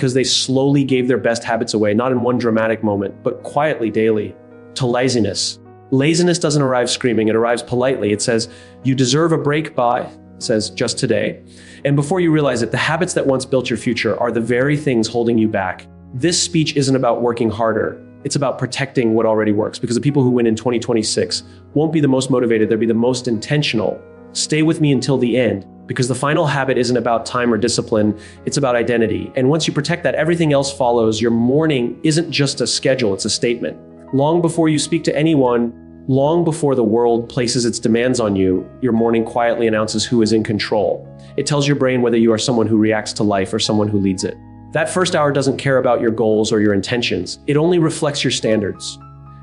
because they slowly gave their best habits away, not in one dramatic moment, but quietly daily. To laziness. Laziness doesn't arrive screaming, it arrives politely. It says, you deserve a break by, it says, just today. And before you realize it, the habits that once built your future are the very things holding you back. This speech isn't about working harder. It's about protecting what already works, because the people who win in 2026 won't be the most motivated, they'll be the most intentional. Stay with me until the end, because the final habit isn't about time or discipline, it's about identity. And once you protect that, everything else follows. Your morning isn't just a schedule, it's a statement. Long before you speak to anyone, long before the world places its demands on you, your morning quietly announces who is in control. It tells your brain whether you are someone who reacts to life or someone who leads it. That first hour doesn't care about your goals or your intentions. It only reflects your standards.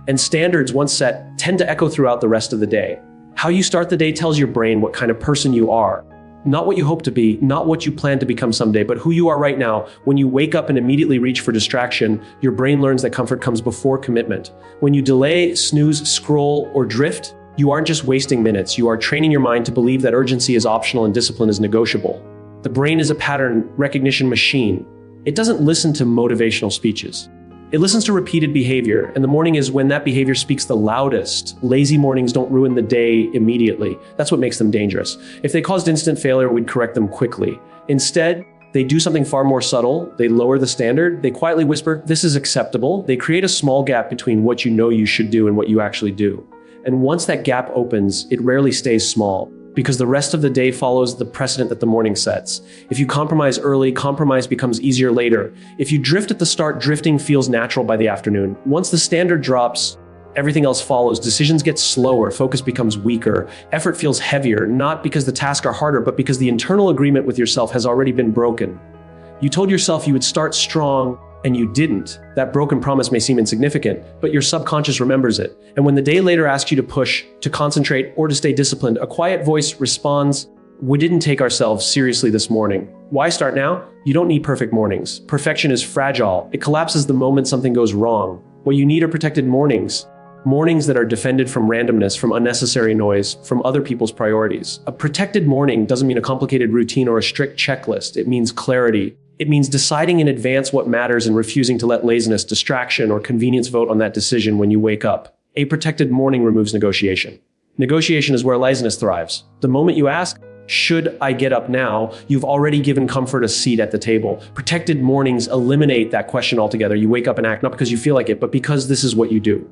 And standards, once set, tend to echo throughout the rest of the day. How you start the day tells your brain what kind of person you are. Not what you hope to be, not what you plan to become someday, but who you are right now. When you wake up and immediately reach for distraction, your brain learns that comfort comes before commitment. When you delay, snooze, scroll, or drift, you aren't just wasting minutes. You are training your mind to believe that urgency is optional and discipline is negotiable. The brain is a pattern recognition machine. It doesn't listen to motivational speeches. It listens to repeated behavior, and the morning is when that behavior speaks the loudest. Lazy mornings don't ruin the day immediately. That's what makes them dangerous. If they caused instant failure, we'd correct them quickly. Instead, they do something far more subtle. They lower the standard. They quietly whisper, this is acceptable. They create a small gap between what you know you should do and what you actually do. And once that gap opens, it rarely stays small, because the rest of the day follows the precedent that the morning sets. If you compromise early, compromise becomes easier later. If you drift at the start, drifting feels natural by the afternoon. Once the standard drops, everything else follows. Decisions get slower, focus becomes weaker, effort feels heavier, not because the tasks are harder, but because the internal agreement with yourself has already been broken. You told yourself you would start strong, and you didn't. That broken promise may seem insignificant, but your subconscious remembers it. And when the day later asks you to push, to concentrate, or to stay disciplined, a quiet voice responds, we didn't take ourselves seriously this morning. Why start now? You don't need perfect mornings. Perfection is fragile. It collapses the moment something goes wrong. What you need are protected mornings. Mornings that are defended from randomness, from unnecessary noise, from other people's priorities. A protected morning doesn't mean a complicated routine or a strict checklist. It means clarity. It means deciding in advance what matters and refusing to let laziness, distraction, or convenience vote on that decision when you wake up. A protected morning removes negotiation. Negotiation is where laziness thrives. The moment you ask, should I get up now? You've already given comfort a seat at the table. Protected mornings eliminate that question altogether. You wake up and act not because you feel like it, but because this is what you do.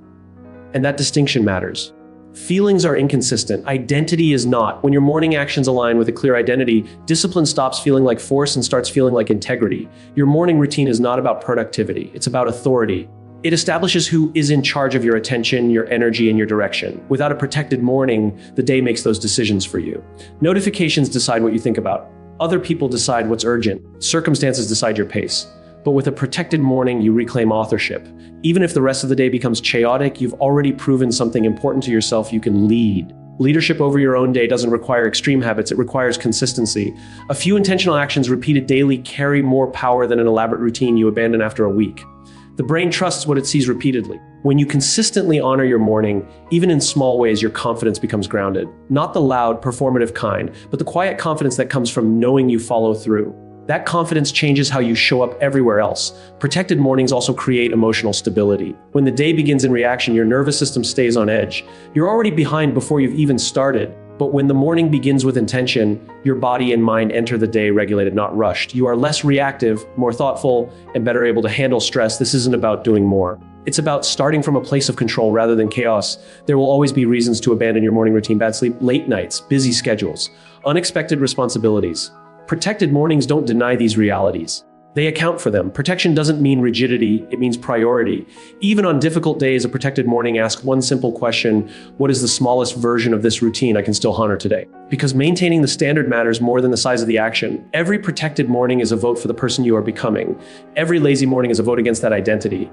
And that distinction matters. Feelings are inconsistent. Identity is not. When your morning actions align with a clear identity, discipline stops feeling like force and starts feeling like integrity. Your morning routine is not about productivity. It's about authority. It establishes who is in charge of your attention, your energy, and your direction. Without a protected morning, the day makes those decisions for you. Notifications decide what you think about. Other people decide what's urgent. Circumstances decide your pace. But with a protected morning, you reclaim authorship. Even if the rest of the day becomes chaotic, you've already proven something important to yourself. You can lead. Leadership over your own day doesn't require extreme habits, it requires consistency. A few intentional actions repeated daily carry more power than an elaborate routine you abandon after a week. The brain trusts what it sees repeatedly. When you consistently honor your morning, even in small ways, your confidence becomes grounded. Not the loud, performative kind, but the quiet confidence that comes from knowing you follow through. That confidence changes how you show up everywhere else. Protected mornings also create emotional stability. When the day begins in reaction, your nervous system stays on edge. You're already behind before you've even started. But when the morning begins with intention, your body and mind enter the day regulated, not rushed. You are less reactive, more thoughtful, and better able to handle stress. This isn't about doing more. It's about starting from a place of control rather than chaos. There will always be reasons to abandon your morning routine: bad sleep, late nights, busy schedules, unexpected responsibilities. Protected mornings don't deny these realities. They account for them. Protection doesn't mean rigidity, it means priority. Even on difficult days, a protected morning asks one simple question: what is the smallest version of this routine I can still honor today? Because maintaining the standard matters more than the size of the action. Every protected morning is a vote for the person you are becoming. Every lazy morning is a vote against that identity.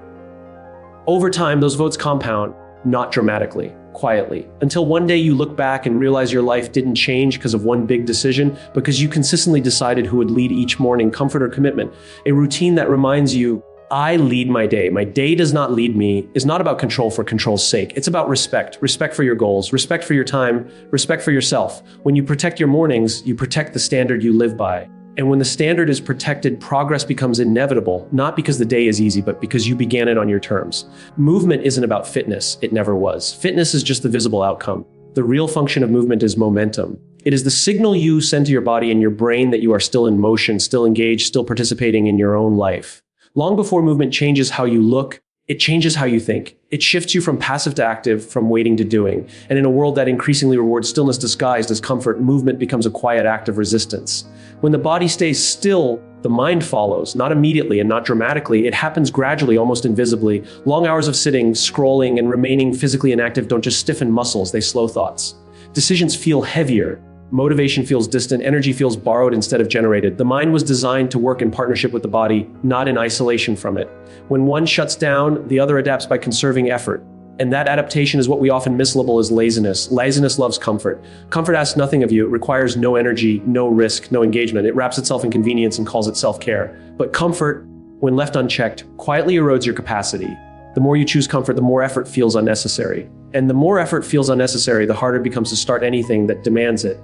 Over time, those votes compound, not dramatically, quietly, until one day you look back and realize your life didn't change because of one big decision, because you consistently decided who would lead each morning, comfort or commitment. A routine that reminds you, I lead my day. My day does not lead me, is not about control for control's sake. It's about respect. Respect for your goals, respect for your time, respect for yourself. When you protect your mornings, you protect the standard you live by. And when the standard is protected, progress becomes inevitable, not because the day is easy, but because you began it on your terms. Movement isn't about fitness. It never was. Fitness is just the visible outcome. The real function of movement is momentum. It is the signal you send to your body and your brain that you are still in motion, still engaged, still participating in your own life. Long before movement changes how you look, it changes how you think. It shifts you from passive to active, from waiting to doing. And in a world that increasingly rewards stillness disguised as comfort, movement becomes a quiet act of resistance. When the body stays still, the mind follows, not immediately and not dramatically. It happens gradually, almost invisibly. Long hours of sitting, scrolling, and remaining physically inactive don't just stiffen muscles, they slow thoughts. Decisions feel heavier. Motivation feels distant, energy feels borrowed instead of generated. The mind was designed to work in partnership with the body, not in isolation from it. When one shuts down, the other adapts by conserving effort. And that adaptation is what we often mislabel as laziness. Laziness loves comfort. Comfort asks nothing of you. It requires no energy, no risk, no engagement. It wraps itself in convenience and calls it self-care. But comfort, when left unchecked, quietly erodes your capacity. The more you choose comfort, the more effort feels unnecessary. And the more effort feels unnecessary, the harder it becomes to start anything that demands it.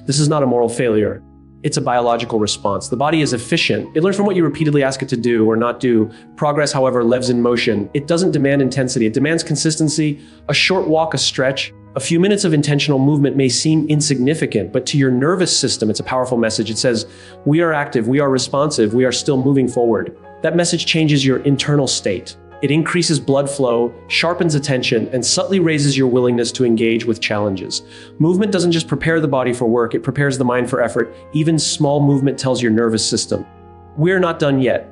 This is not a moral failure. It's a biological response. The body is efficient. It learns from what you repeatedly ask it to do or not do. Progress, however, lives in motion. It doesn't demand intensity. It demands consistency. A short walk, a stretch, a few minutes of intentional movement may seem insignificant, but to your nervous system, it's a powerful message. It says, we are active, we are responsive, we are still moving forward. That message changes your internal state. It increases blood flow, sharpens attention, and subtly raises your willingness to engage with challenges. Movement doesn't just prepare the body for work, it prepares the mind for effort. Even small movement tells your nervous system, we're not done yet.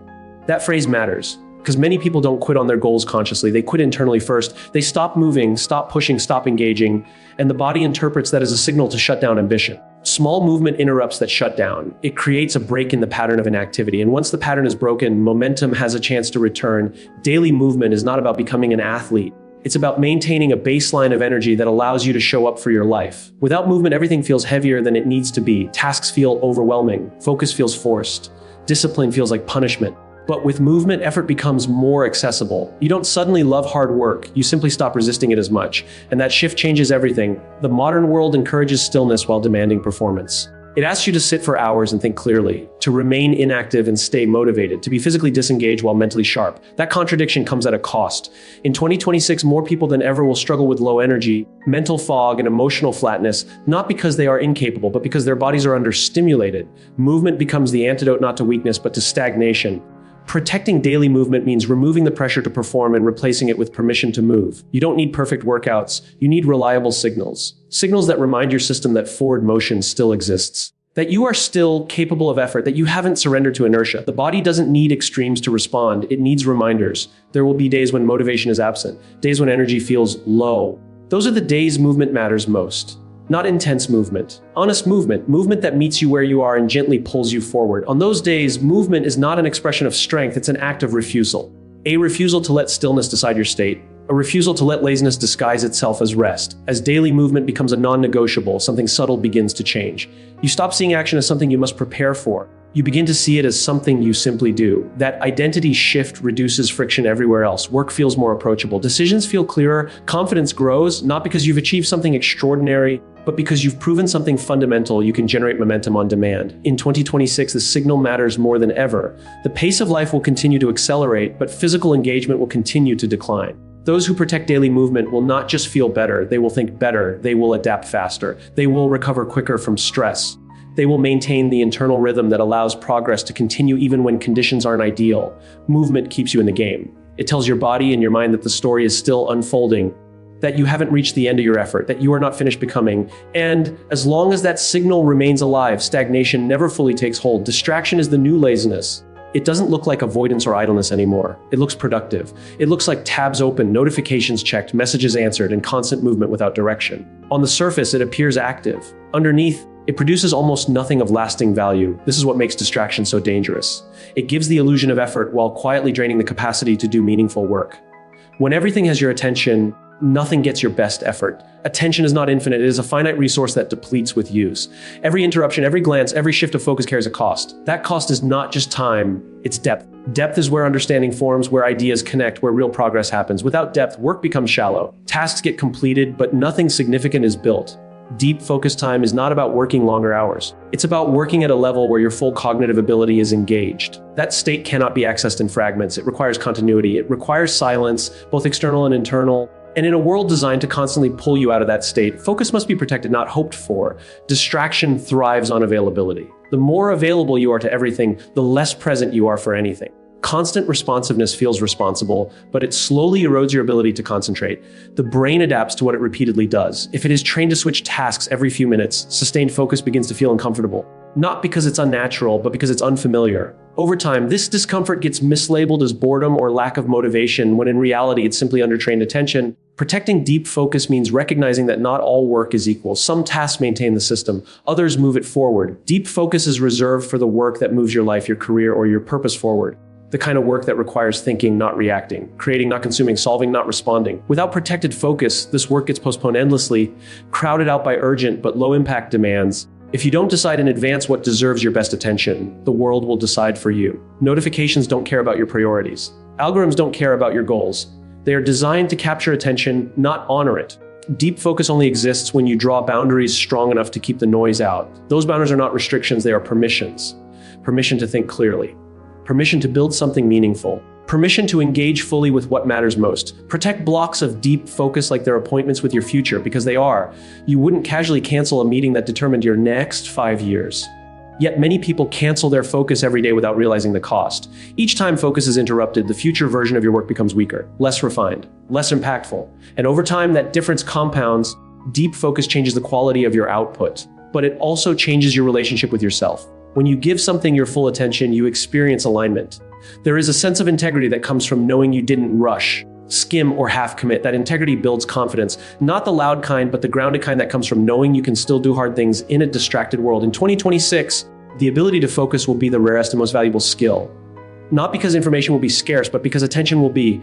That phrase matters, because many people don't quit on their goals consciously. They quit internally first. They stop moving, stop pushing, stop engaging, and the body interprets that as a signal to shut down ambition. Small movement interrupts that shutdown. It creates a break in the pattern of inactivity. And once the pattern is broken, momentum has a chance to return. Daily movement is not about becoming an athlete. It's about maintaining a baseline of energy that allows you to show up for your life. Without movement, everything feels heavier than it needs to be. Tasks feel overwhelming. Focus feels forced. Discipline feels like punishment. But with movement, effort becomes more accessible. You don't suddenly love hard work, you simply stop resisting it as much. And that shift changes everything. The modern world encourages stillness while demanding performance. It asks you to sit for hours and think clearly, to remain inactive and stay motivated, to be physically disengaged while mentally sharp. That contradiction comes at a cost. In 2026, more people than ever will struggle with low energy, mental fog, and emotional flatness, not because they are incapable, but because their bodies are understimulated. Movement becomes the antidote not to weakness, but to stagnation. Protecting daily movement means removing the pressure to perform and replacing it with permission to move. You don't need perfect workouts. You need reliable signals. Signals that remind your system that forward motion still exists. That you are still capable of effort, that you haven't surrendered to inertia. The body doesn't need extremes to respond. It needs reminders. There will be days when motivation is absent, days when energy feels low. Those are the days movement matters most. Not intense movement. Honest movement. Movement that meets you where you are and gently pulls you forward. On those days, movement is not an expression of strength, it's an act of refusal. A refusal to let stillness decide your state. A refusal to let laziness disguise itself as rest. As daily movement becomes a non-negotiable, something subtle begins to change. You stop seeing action as something you must prepare for. You begin to see it as something you simply do. That identity shift reduces friction everywhere else. Work feels more approachable. Decisions feel clearer. Confidence grows, not because you've achieved something extraordinary, but because you've proven something fundamental. You can generate momentum on demand. In 2026, the signal matters more than ever. The pace of life will continue to accelerate, but physical engagement will continue to decline. Those who protect daily movement will not just feel better, they will think better, they will adapt faster, they will recover quicker from stress. They will maintain the internal rhythm that allows progress to continue even when conditions aren't ideal. Movement keeps you in the game. It tells your body and your mind that the story is still unfolding, that you haven't reached the end of your effort, that you are not finished becoming. And as long as that signal remains alive, stagnation never fully takes hold. Distraction is the new laziness. It doesn't look like avoidance or idleness anymore. It looks productive. It looks like tabs open, notifications checked, messages answered, and constant movement without direction. On the surface, it appears active. Underneath, it produces almost nothing of lasting value. This is what makes distraction so dangerous. It gives the illusion of effort while quietly draining the capacity to do meaningful work. When everything has your attention, nothing gets your best effort. Attention is not infinite. It is a finite resource that depletes with use. Every interruption, every glance, every shift of focus carries a cost. That cost is not just time, it's depth. Depth is where understanding forms, where ideas connect, where real progress happens. Without depth, work becomes shallow. Tasks get completed, but nothing significant is built. Deep focus time is not about working longer hours. It's about working at a level where your full cognitive ability is engaged. That state cannot be accessed in fragments. It requires continuity. It requires silence, both external and internal. And in a world designed to constantly pull you out of that state, focus must be protected, not hoped for. Distraction thrives on availability. The more available you are to everything, the less present you are for anything. Constant responsiveness feels responsible, but it slowly erodes your ability to concentrate. The brain adapts to what it repeatedly does. If it is trained to switch tasks every few minutes, sustained focus begins to feel uncomfortable. Not because it's unnatural, but because it's unfamiliar. Over time, this discomfort gets mislabeled as boredom or lack of motivation, when in reality it's simply undertrained attention. Protecting deep focus means recognizing that not all work is equal. Some tasks maintain the system, others move it forward. Deep focus is reserved for the work that moves your life, your career, or your purpose forward. The kind of work that requires thinking, not reacting, creating, not consuming, solving, not responding. Without protected focus, this work gets postponed endlessly, crowded out by urgent but low-impact demands. If you don't decide in advance what deserves your best attention, the world will decide for you. Notifications don't care about your priorities. Algorithms don't care about your goals. They are designed to capture attention, not honor it. Deep focus only exists when you draw boundaries strong enough to keep the noise out. Those boundaries are not restrictions, they are permissions. Permission to think clearly. Permission to build something meaningful. Permission to engage fully with what matters most. Protect blocks of deep focus like they're appointments with your future, because they are. You wouldn't casually cancel a meeting that determined your next 5 years. Yet many people cancel their focus every day without realizing the cost. Each time focus is interrupted, the future version of your work becomes weaker, less refined, less impactful. And over time, that difference compounds. Deep focus changes the quality of your output, but it also changes your relationship with yourself. When you give something your full attention, you experience alignment. There is a sense of integrity that comes from knowing you didn't rush, skim, or half commit. That integrity builds confidence, not the loud kind, but the grounded kind that comes from knowing you can still do hard things in a distracted world. In 2026, the ability to focus will be the rarest and most valuable skill. Not because information will be scarce, but because attention will be.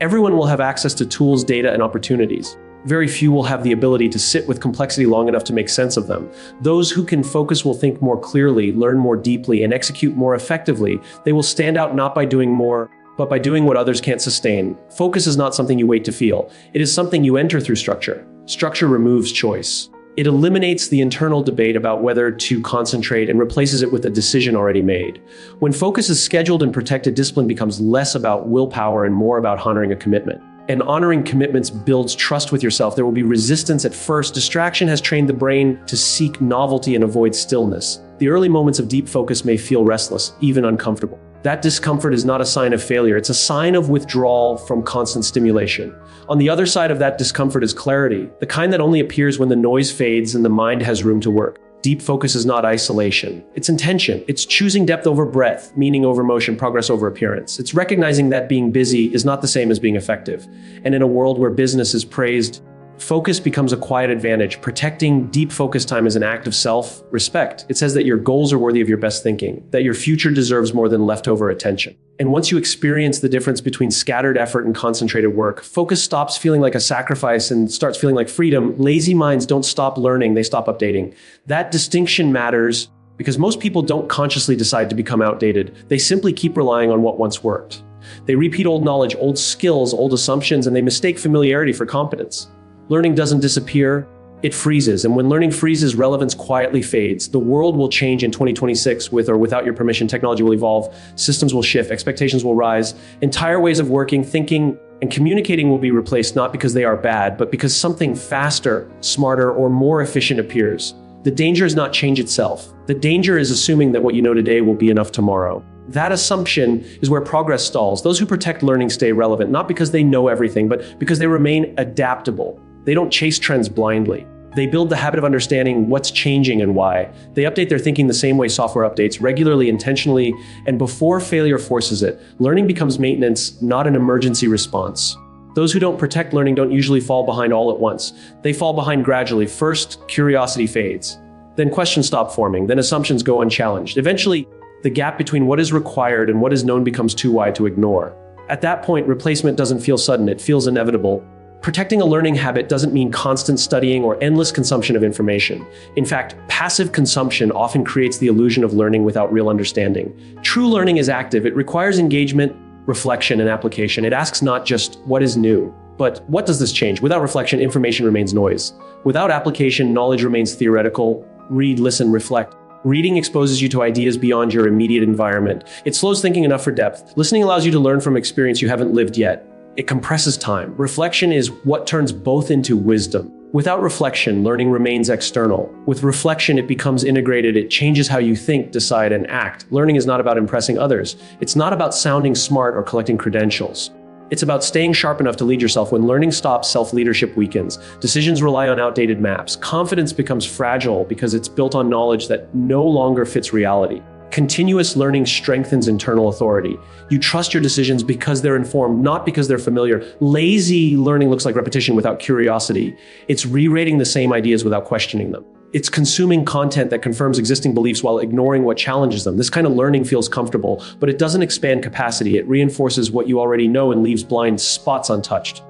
Everyone will have access to tools, data, and opportunities. Very few will have the ability to sit with complexity long enough to make sense of them. Those who can focus will think more clearly, learn more deeply, and execute more effectively. They will stand out not by doing more, but by doing what others can't sustain. Focus is not something you wait to feel. It is something you enter through structure. Structure removes choice. It eliminates the internal debate about whether to concentrate and replaces it with a decision already made. When focus is scheduled and protected, discipline becomes less about willpower and more about honoring a commitment. And honoring commitments builds trust with yourself. There will be resistance at first. Distraction has trained the brain to seek novelty and avoid stillness. The early moments of deep focus may feel restless, even uncomfortable. That discomfort is not a sign of failure. It's a sign of withdrawal from constant stimulation. On the other side of that discomfort is clarity, the kind that only appears when the noise fades and the mind has room to work. Deep focus is not isolation. It's intention. It's choosing depth over breadth, meaning over motion, progress over appearance. It's recognizing that being busy is not the same as being effective. And in a world where business is praised, focus becomes a quiet advantage. Protecting deep focus time is an act of self-respect. It says that your goals are worthy of your best thinking, that your future deserves more than leftover attention. And once you experience the difference between scattered effort and concentrated work, focus stops feeling like a sacrifice and starts feeling like freedom. Lazy minds don't stop learning, they stop updating. That distinction matters because most people don't consciously decide to become outdated. They simply keep relying on what once worked. They repeat old knowledge, old skills, old assumptions, and they mistake familiarity for competence. Learning doesn't disappear, it freezes. And when learning freezes, relevance quietly fades. The world will change in 2026 with or without your permission. Technology will evolve, systems will shift, expectations will rise. Entire ways of working, thinking, and communicating will be replaced not because they are bad, but because something faster, smarter, or more efficient appears. The danger is not change itself. The danger is assuming that what you know today will be enough tomorrow. That assumption is where progress stalls. Those who protect learning stay relevant, not because they know everything, but because they remain adaptable. They don't chase trends blindly. They build the habit of understanding what's changing and why. They update their thinking the same way software updates, regularly, intentionally, and before failure forces it. Learning becomes maintenance, not an emergency response. Those who don't protect learning don't usually fall behind all at once. They fall behind gradually. First, curiosity fades. Then questions stop forming. Then assumptions go unchallenged. Eventually, the gap between what is required and what is known becomes too wide to ignore. At that point, replacement doesn't feel sudden, it feels inevitable. Protecting a learning habit doesn't mean constant studying or endless consumption of information. In fact, passive consumption often creates the illusion of learning without real understanding. True learning is active. It requires engagement, reflection, and application. It asks not just what is new, But what does this change? Without reflection, information remains noise. Without application, knowledge remains theoretical. Read, listen, reflect. Reading exposes you to ideas beyond your immediate environment. It slows thinking enough for depth. Listening allows you to learn from experience you haven't lived yet. It compresses time. Reflection is what turns both into wisdom. Without reflection, learning remains external. With reflection, it becomes integrated. It changes how you think, decide, and act. Learning is not about impressing others. It's not about sounding smart or collecting credentials. It's about staying sharp enough to lead yourself. When learning stops, self-leadership weakens. Decisions rely on outdated maps. Confidence becomes fragile because it's built on knowledge that no longer fits reality. Continuous learning strengthens internal authority. You trust your decisions because they're informed, not because they're familiar. Lazy learning looks like repetition without curiosity. It's re-rating the same ideas without questioning them. It's consuming content that confirms existing beliefs while ignoring what challenges them. This kind of learning feels comfortable, but it doesn't expand capacity. It reinforces what you already know and leaves blind spots untouched.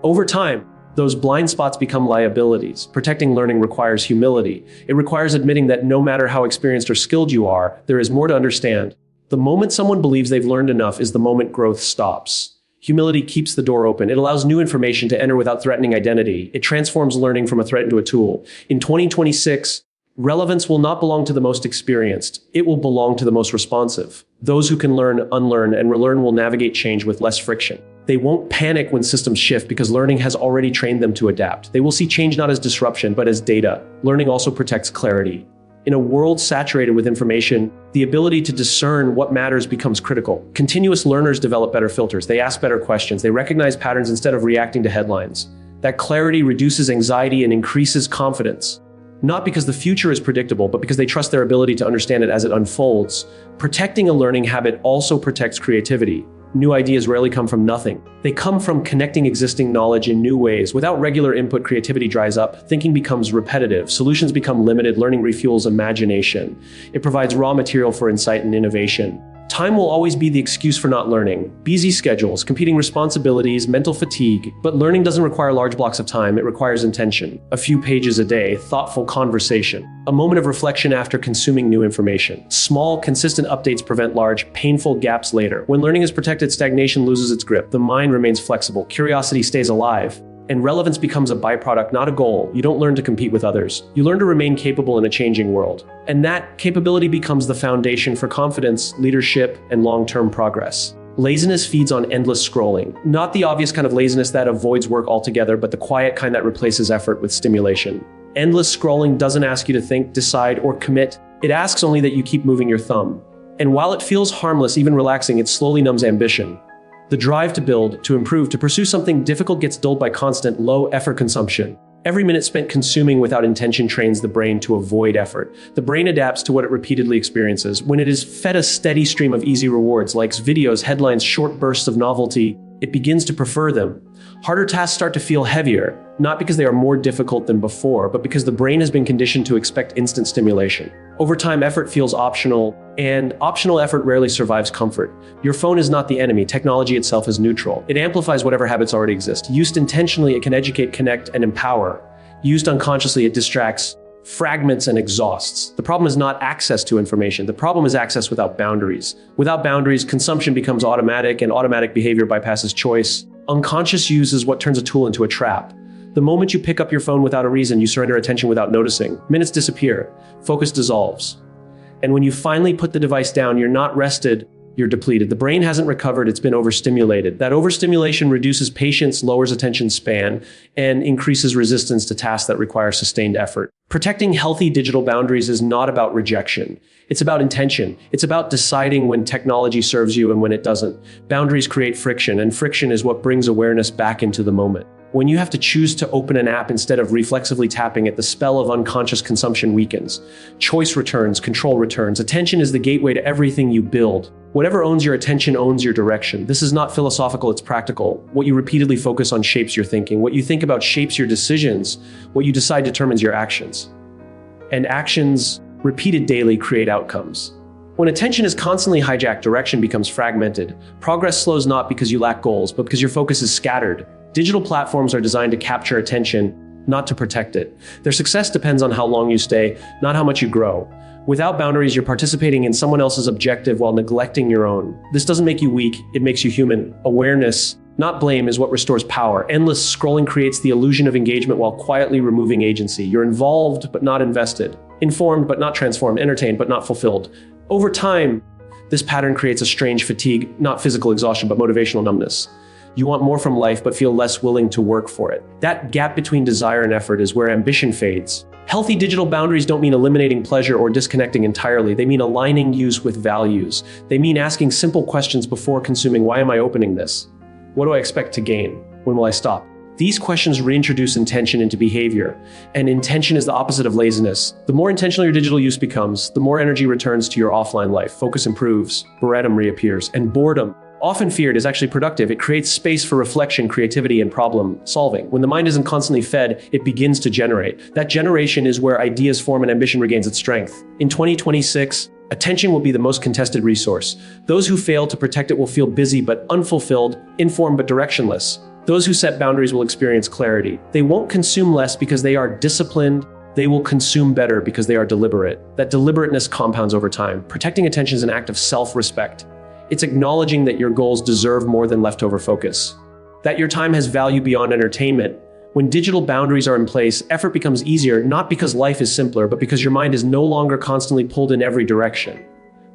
Over time, those blind spots become liabilities. Protecting learning requires humility. It requires admitting that no matter how experienced or skilled you are, there is more to understand. The moment someone believes they've learned enough is the moment growth stops. Humility keeps the door open. It allows new information to enter without threatening identity. It transforms learning from a threat into a tool. In 2026, relevance will not belong to the most experienced. It will belong to the most responsive. Those who can learn, unlearn, and relearn will navigate change with less friction. They won't panic when systems shift because learning has already trained them to adapt. They will see change not as disruption, but as data. Learning also protects clarity. In a world saturated with information, the ability to discern what matters becomes critical. Continuous learners develop better filters. They ask better questions. They recognize patterns instead of reacting to headlines. That clarity reduces anxiety and increases confidence. Not because the future is predictable, but because they trust their ability to understand it as it unfolds. Protecting a learning habit also protects creativity. New ideas rarely come from nothing. They come from connecting existing knowledge in new ways. Without regular input, creativity dries up, thinking becomes repetitive, solutions become limited, learning refuels imagination. It provides raw material for insight and innovation. Time will always be the excuse for not learning. Busy schedules, competing responsibilities, mental fatigue. But learning doesn't require large blocks of time. It requires intention. A few pages a day, thoughtful conversation. A moment of reflection after consuming new information. Small, consistent updates prevent large, painful gaps later. When learning is protected, stagnation loses its grip. The mind remains flexible. Curiosity stays alive. And relevance becomes a byproduct, not a goal. You don't learn to compete with others. You learn to remain capable in a changing world. And that capability becomes the foundation for confidence, leadership, and long-term progress. Laziness feeds on endless scrolling. Not the obvious kind of laziness that avoids work altogether, but the quiet kind that replaces effort with stimulation. Endless scrolling doesn't ask you to think, decide, or commit. It asks only that you keep moving your thumb. And while it feels harmless, even relaxing, it slowly numbs ambition. The drive to build, to improve, to pursue something difficult gets dulled by constant, low-effort consumption. Every minute spent consuming without intention trains the brain to avoid effort. The brain adapts to what it repeatedly experiences. When it is fed a steady stream of easy rewards, likes, videos, headlines, short bursts of novelty, it begins to prefer them. Harder tasks start to feel heavier, not because they are more difficult than before, but because the brain has been conditioned to expect instant stimulation. Over time, effort feels optional, and optional effort rarely survives comfort. Your phone is not the enemy. Technology itself is neutral. It amplifies whatever habits already exist. Used intentionally, it can educate, connect, and empower. Used unconsciously, it distracts, fragments, and exhausts. The problem is not access to information. The problem is access without boundaries. Without boundaries, consumption becomes automatic, and automatic behavior bypasses choice. Unconscious use is what turns a tool into a trap. The moment you pick up your phone without a reason, you surrender attention without noticing. Minutes disappear. Focus dissolves. And when you finally put the device down, you're not rested, you're depleted. The brain hasn't recovered, it's been overstimulated. That overstimulation reduces patience, lowers attention span, and increases resistance to tasks that require sustained effort. Protecting healthy digital boundaries is not about rejection. It's about intention. It's about deciding when technology serves you and when it doesn't. Boundaries create friction, and friction is what brings awareness back into the moment. When you have to choose to open an app instead of reflexively tapping it, the spell of unconscious consumption weakens. Choice returns, control returns. Attention is the gateway to everything you build. Whatever owns your attention owns your direction. This is not philosophical, it's practical. What you repeatedly focus on shapes your thinking. What you think about shapes your decisions. What you decide determines your actions. And actions, repeated daily, create outcomes. When attention is constantly hijacked, direction becomes fragmented. Progress slows not because you lack goals, but because your focus is scattered. Digital platforms are designed to capture attention, not to protect it. Their success depends on how long you stay, not how much you grow. Without boundaries, you're participating in someone else's objective while neglecting your own. This doesn't make you weak, it makes you human. Awareness not blame, is what restores power. Endless scrolling creates the illusion of engagement while quietly removing agency. You're involved but not invested, informed but not transformed, entertained but not fulfilled. Over time, this pattern creates a strange fatigue, not physical exhaustion, but motivational numbness. You want more from life but feel less willing to work for it. That gap between desire and effort is where ambition fades. Healthy digital boundaries don't mean eliminating pleasure or disconnecting entirely. They mean aligning use with values. They mean asking simple questions before consuming. Why am I opening this? What do I expect to gain? When will I stop? These questions reintroduce intention into behavior, and intention is the opposite of laziness. The more intentional your digital use becomes, the more energy returns to your offline life. Focus improves, boredom reappears, and boredom, often feared, is actually productive. It creates space for reflection, creativity, and problem solving. When the mind isn't constantly fed, it begins to generate. That generation is where ideas form and ambition regains its strength. In 2026, attention will be the most contested resource. Those who fail to protect it will feel busy but unfulfilled, informed but directionless. Those who set boundaries will experience clarity. They won't consume less because they are disciplined. They will consume better because they are deliberate. That deliberateness compounds over time. Protecting attention is an act of self-respect. It's acknowledging that your goals deserve more than leftover focus, that your time has value beyond entertainment. When digital boundaries are in place, effort becomes easier, not because life is simpler, but because your mind is no longer constantly pulled in every direction.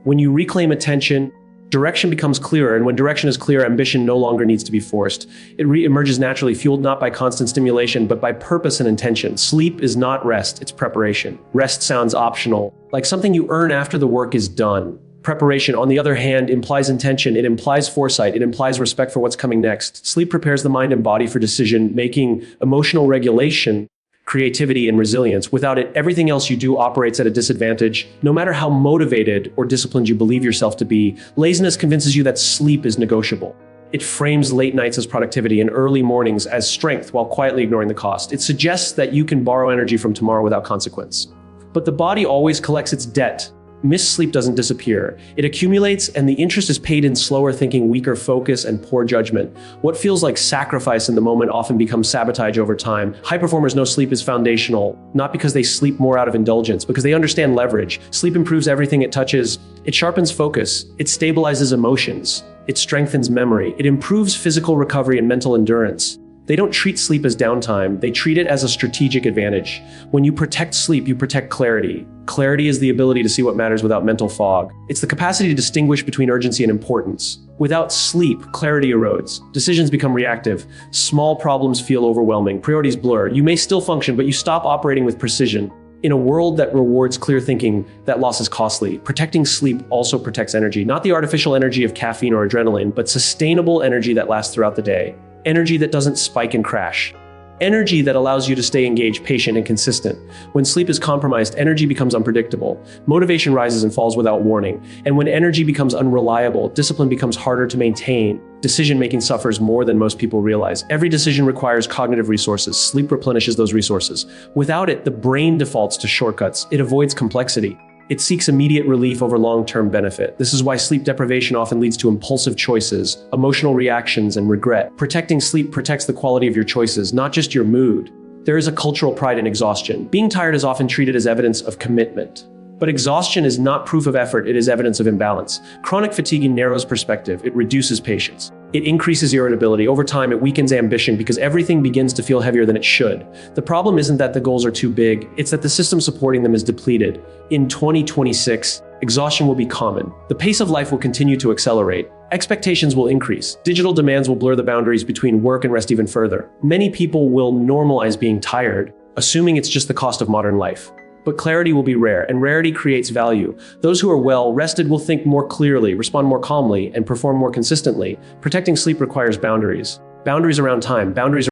When you reclaim attention, direction becomes clearer, and when direction is clear, ambition no longer needs to be forced. It re-emerges naturally, fueled not by constant stimulation, but by purpose and intention. Sleep is not rest, it's preparation. Rest sounds optional, like something you earn after the work is done. Preparation, on the other hand, implies intention. It implies foresight. It implies respect for what's coming next. Sleep prepares the mind and body for decision-making, emotional regulation, creativity, and resilience. Without it, everything else you do operates at a disadvantage. No matter how motivated or disciplined you believe yourself to be, laziness convinces you that sleep is negotiable. It frames late nights as productivity and early mornings as strength while quietly ignoring the cost. It suggests that you can borrow energy from tomorrow without consequence. But the body always collects its debt. Missed sleep doesn't disappear. It accumulates, and the interest is paid in slower thinking, weaker focus, and poor judgment. What feels like sacrifice in the moment often becomes sabotage over time. High performers know sleep is foundational, not because they sleep more out of indulgence, because they understand leverage. Sleep improves everything it touches. It sharpens focus. It stabilizes emotions. It strengthens memory. It improves physical recovery and mental endurance. They don't treat sleep as downtime. They treat it as a strategic advantage. When you protect sleep, you protect clarity. Clarity is the ability to see what matters without mental fog. It's the capacity to distinguish between urgency and importance. Without sleep, clarity erodes. Decisions become reactive. Small problems feel overwhelming. Priorities blur. You may still function, but you stop operating with precision. In a world that rewards clear thinking, that loss is costly. Protecting sleep also protects energy. Not the artificial energy of caffeine or adrenaline, but sustainable energy that lasts throughout the day. Energy that doesn't spike and crash. Energy that allows you to stay engaged, patient, and consistent. When sleep is compromised, energy becomes unpredictable. Motivation rises and falls without warning. And when energy becomes unreliable, discipline becomes harder to maintain. Decision-making suffers more than most people realize. Every decision requires cognitive resources. Sleep replenishes those resources. Without it, the brain defaults to shortcuts. It avoids complexity. It seeks immediate relief over long-term benefit. This is why sleep deprivation often leads to impulsive choices, emotional reactions, and regret. Protecting sleep protects the quality of your choices, not just your mood. There is a cultural pride in exhaustion. Being tired is often treated as evidence of commitment. But exhaustion is not proof of effort, it is evidence of imbalance. Chronic fatigue narrows perspective, it reduces patience. It increases irritability. Over time, it weakens ambition because everything begins to feel heavier than it should. The problem isn't that the goals are too big, it's that the system supporting them is depleted. In 2026, exhaustion will be common. The pace of life will continue to accelerate. Expectations will increase. Digital demands will blur the boundaries between work and rest even further. Many people will normalize being tired, assuming it's just the cost of modern life. But clarity will be rare, and rarity creates value. Those who are well rested will think more clearly, respond more calmly, and perform more consistently. Protecting sleep requires boundaries. Boundaries around time, boundaries